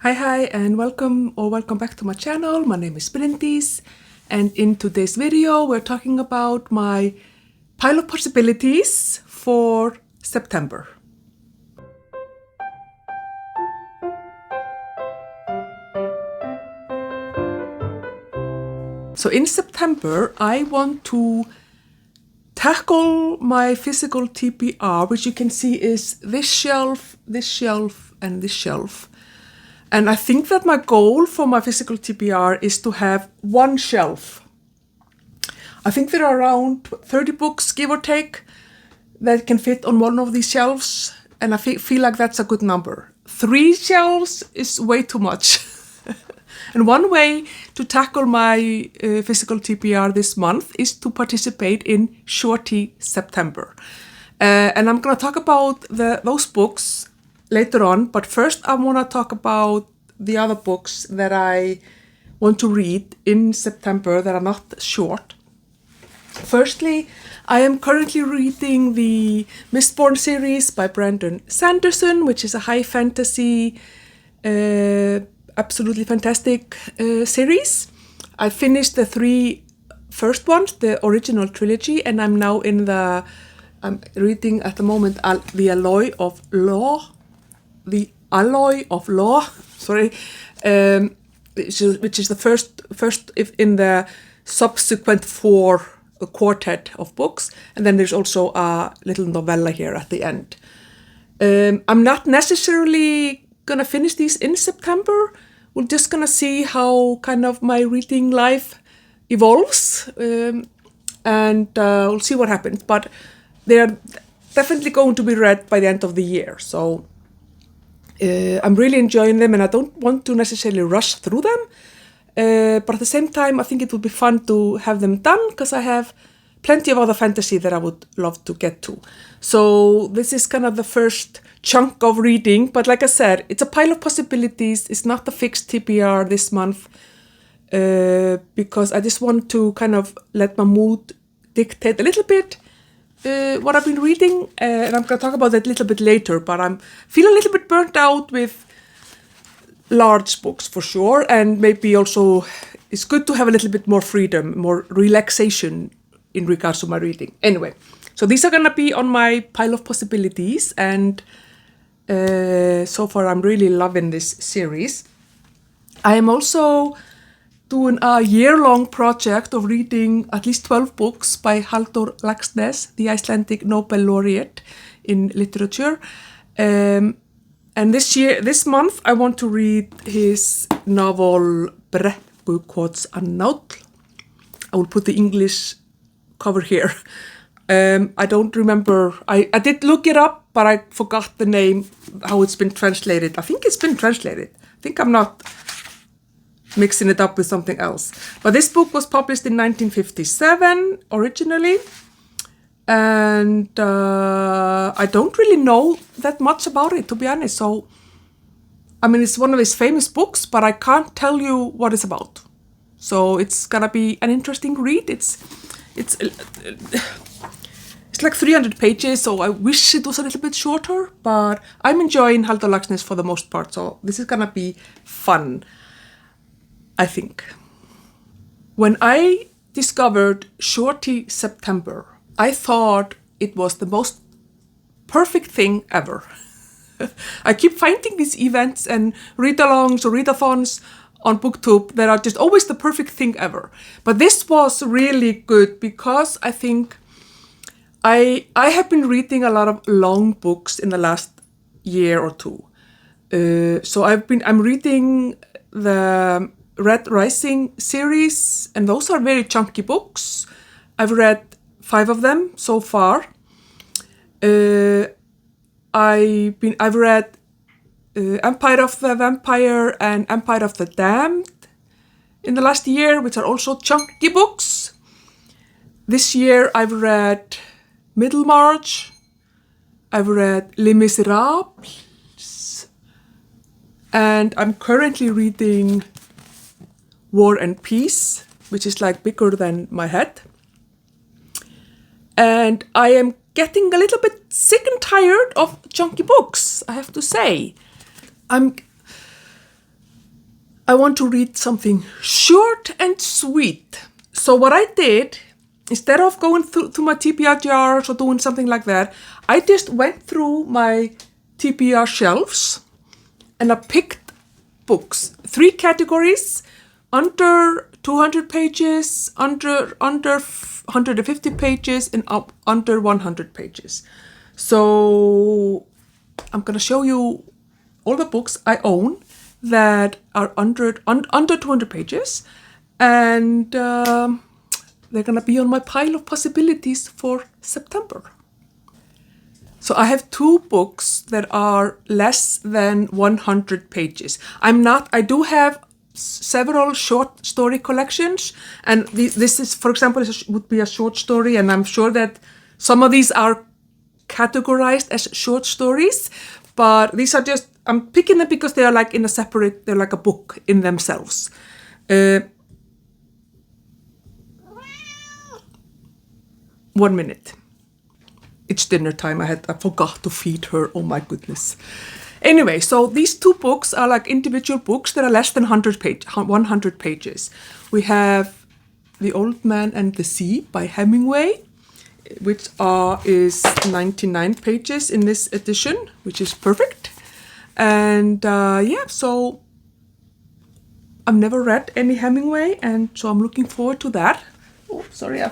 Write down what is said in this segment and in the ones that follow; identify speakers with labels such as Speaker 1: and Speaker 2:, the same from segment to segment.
Speaker 1: Hi, and welcome back to my channel. My name is Bryndís, and in today's video, we're talking about my pile of possibilities for September. So in September, I want to tackle my physical TBR, which you can see is this shelf, and this shelf. And I think that my goal for my physical TBR is to have one shelf. I think there are around 30 books, give or take, that can fit on one of these shelves, and I feel like that's a good number. 3 shelves is way too much. And one way to tackle my physical TBR this month is to participate in Shorty September. And I'm going to talk about those books later on, but first I want to talk about the other books that I want to read in September that are not short. Firstly, I am currently reading the Mistborn series by Brandon Sanderson, which is a high fantasy, absolutely fantastic series. I finished the 3 first ones, the original trilogy, and I'm now I'm reading at the moment The Alloy of Law, sorry, which is the first in the subsequent 4 quartet of books, and then there's also a little novella here at the end. I'm not necessarily gonna finish these in September. We're just gonna see how kind of my reading life evolves, and we'll see what happens. But they're definitely going to be read by the end of the year, so I'm really enjoying them, and I don't want to necessarily rush through them. But at the same time, I think it would be fun to have them done because I have plenty of other fantasy that I would love to get to. So this is kind of the first chunk of reading, but like I said, it's a pile of possibilities. It's not a fixed TBR this month because I just want to kind of let my mood dictate a little bit what I've been reading, and I'm going to talk about that a little bit later, but I'm feeling a little bit burnt out with large books for sure, and maybe also it's good to have a little bit more freedom, more relaxation in regards to my reading. Anyway, so these are gonna be on my pile of possibilities, and so far I'm really loving this series. I am also doing a year-long project of reading at least 12 books by Halldór Laxness, the Icelandic Nobel laureate in literature. And this month, I want to read his novel Brekkukots Njáll. I will put the English cover here. I don't remember. I did look it up, but I forgot the name, how it's been translated. I think it's been translated. I think I'm not mixing it up with something else. But this book was published in 1957 originally. And I don't really know that much about it, to be honest. So, I mean, it's one of his famous books, but I can't tell you what it's about. So it's gonna be an interesting read. It's like 300 pages, so I wish it was a little bit shorter, but I'm enjoying Halldór Laxness for the most part, so this is gonna be fun, I think. When I discovered Shorty September, I thought it was the most perfect thing ever. I keep finding these events and read-alongs or readathons on BookTube that are just always the perfect thing ever. But this was really good because I think I have been reading a lot of long books in the last year or two. So I'm reading the Red Rising series, and those are very chunky books. I've read 5 of them so far. I've read Empire of the Vampire and Empire of the Damned in the last year, which are also chunky books. This year I've read Middlemarch, I've read Les Miserables, and I'm currently reading War and Peace, which is like bigger than my head. And I am getting a little bit sick and tired of chunky books, I have to say. I want to read something short and sweet. So what I did, instead of going through my TBR jars or doing something like that, I just went through my TBR shelves and I picked books. 3 categories: under 200 pages, under 150 pages, and up under 100 pages. So I'm gonna show you all the books I own that are under 200 pages, and they're gonna be on my pile of possibilities for September. So I have 2 books that are less than 100 pages. I do have several short story collections, and this is, for example, would be a short story, and I'm sure that some of these are categorized as short stories, but these are just, I'm picking them because they are like in a separate, they're like a book in themselves. 1 minute. It's dinner time. I forgot to feed her. Oh my goodness. Anyway, so these 2 books are like individual books that are less than 100 pages. We have The Old Man and the Sea by Hemingway, which is 99 pages in this edition, which is perfect. And so I've never read any Hemingway, and so I'm looking forward to that. Oh, sorry, I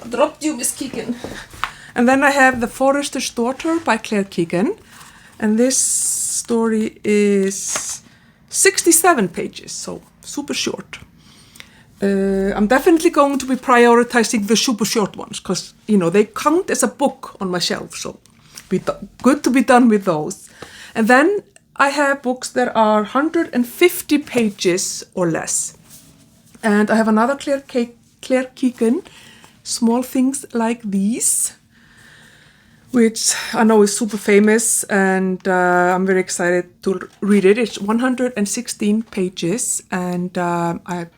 Speaker 1: dropped you, Miss Keegan. And then I have The Forester's Daughter by Claire Keegan. And this story is 67 pages, so super short. I'm definitely going to be prioritizing the super short ones because, they count as a book on my shelf, so good to be done with those. And then I have books that are 150 pages or less. And I have another Claire Keegan, Small Things Like These, which I know is super famous, and I'm very excited to read it. It's 116 pages, and I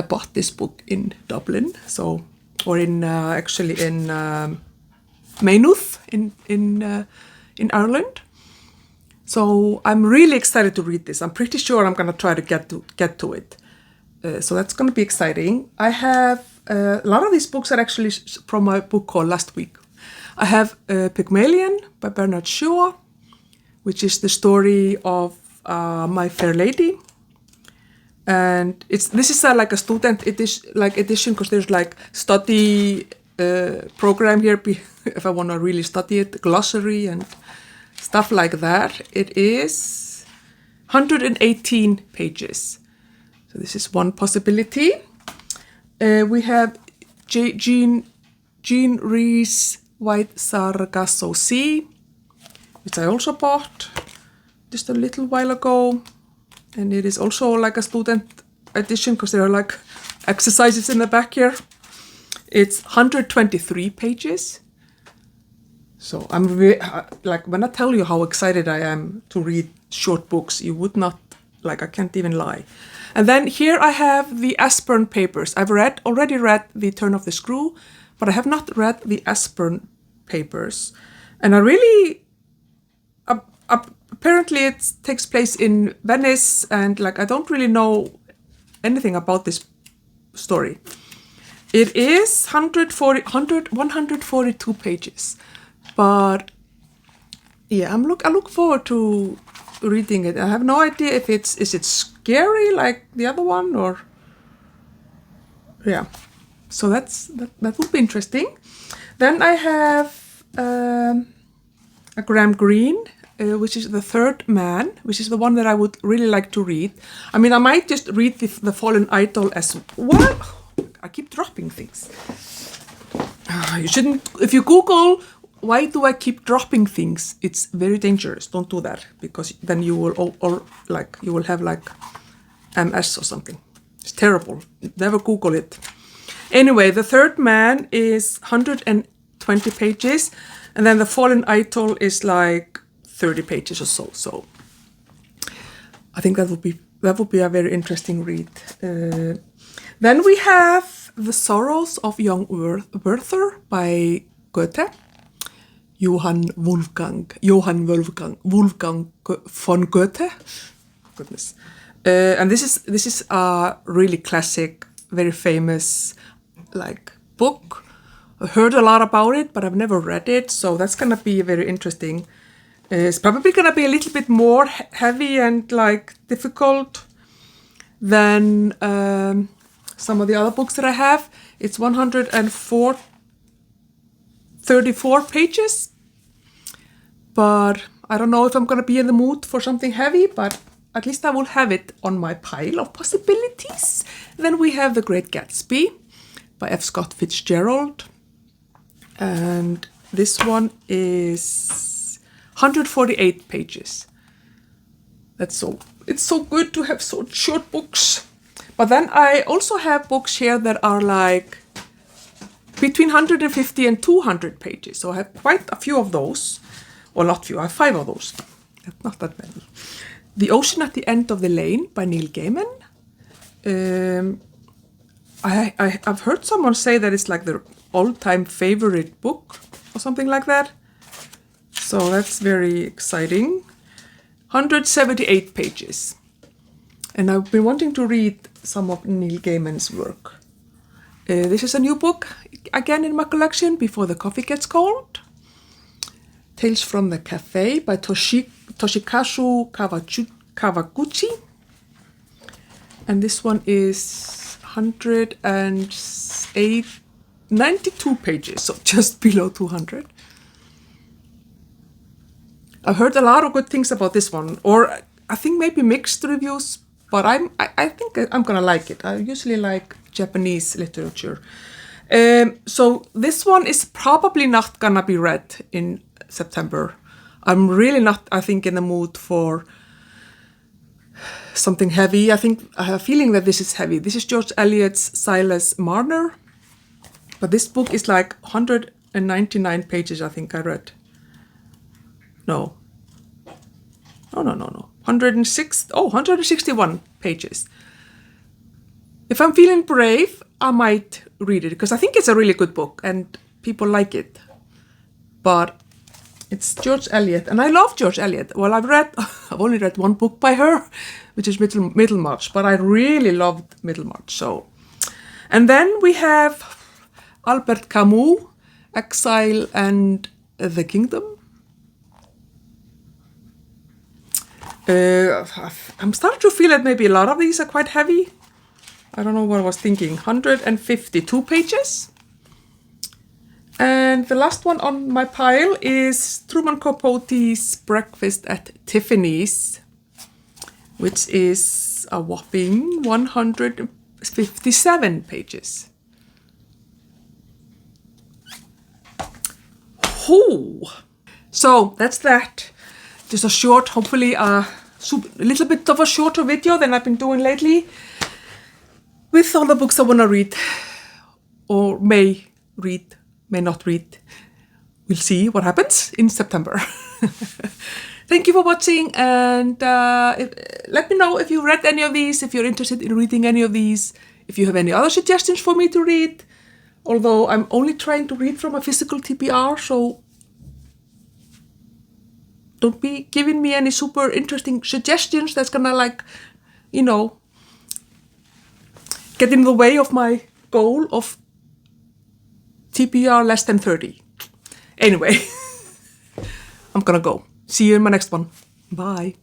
Speaker 1: bought this book in Dublin, actually in Maynooth in Ireland. So I'm really excited to read this. I'm pretty sure I'm gonna try to get to it. So that's gonna be exciting. I have a lot of these books are actually from my book called Last Week. I have Pygmalion by Bernard Shaw, which is the story of My Fair Lady. And this is like a student edition because there's like study program here if I want to really study it, glossary and stuff like that. It is 118 pages. So this is one possibility. We have Jean Rhys White Sargasso Sea, which I also bought just a little while ago. And it is also like a student edition because there are like exercises in the back here. It's 123 pages. So I'm like, when I tell you how excited I am to read short books, you would not, I can't even lie. And then here I have the Aspern Papers. I've already read The Turn of the Screw, but I have not read the Aspern Papers. And I really, apparently it takes place in Venice, and I don't really know anything about this story. It is 142 pages, but yeah, I look forward to reading it. I have no idea if is it scary like the other one, or yeah. So that would be interesting. Then I have a Graham Greene, which is The Third Man, which is the one that I would really like to read. I mean, I might just read the Fallen Idol as well. I keep dropping things. You shouldn't. If you Google why do I keep dropping things, it's very dangerous. Don't do that, because then you will you will have MS or something. It's terrible. Never Google it. Anyway, The Third Man is 120 pages, and then The Fallen Idol is 30 pages or so. So I think that would be a very interesting read. Then we have The Sorrows of Young Werther by Goethe. Johann Wolfgang von Goethe. Goodness. And this is a really classic, very famous like book. I heard a lot about it, but I've never read it, so that's gonna be very interesting. It's probably gonna be a little bit more heavy and like difficult than some of the other books that I have. It's 134 pages, but I don't know if I'm gonna be in the mood for something heavy, but at least I will have it on my pile of possibilities. Then we have The Great Gatsby by F. Scott Fitzgerald. And this one is 148 pages. It's so good to have so short books. But then I also have books here that are like between 150 and 200 pages. So I have quite a few of those. Or not few, I have 5 of those. Not that many. The Ocean at the End of the Lane by Neil Gaiman. I've heard someone say that it's like their all-time favorite book or something like that. So that's very exciting. 178 pages. And I've been wanting to read some of Neil Gaiman's work. This is a new book, again in my collection, Before the Coffee Gets Cold. Tales from the Cafe by Toshikazu Kawaguchi. And this one is 92 pages, so just below 200. I've heard a lot of good things about this one, or I think maybe mixed reviews, but I think I'm gonna like it. I usually like Japanese literature. So this one is probably not gonna be read in September. I'm really not, I think, in the mood for something heavy. I have a feeling that this is heavy. This is George Eliot's Silas Marner. But this book is like 199 pages, I think I read. No. 161 pages. If I'm feeling brave, I might read it, because I think it's a really good book and people like it. But it's George Eliot, and I love George Eliot. Well, I've only read one book by her, which is Middlemarch, but I really loved Middlemarch. So, and then we have Albert Camus, Exile and the Kingdom. I'm starting to feel that maybe a lot of these are quite heavy. I don't know what I was thinking. 152 pages. And the last one on my pile is Truman Capote's Breakfast at Tiffany's, which is a whopping 157 pages. Whew. So that's that. Just a short, hopefully a little bit of a shorter video than I've been doing lately, with all the books I want to read, or may not read. We'll see what happens in September. Thank you for watching, and let me know if you read any of these, if you're interested in reading any of these, if you have any other suggestions for me to read. Although I'm only trying to read from a physical TBR, so don't be giving me any super interesting suggestions that's gonna get in the way of my goal of TBR less than 30. Anyway, I'm gonna go. See you in my next one. Bye.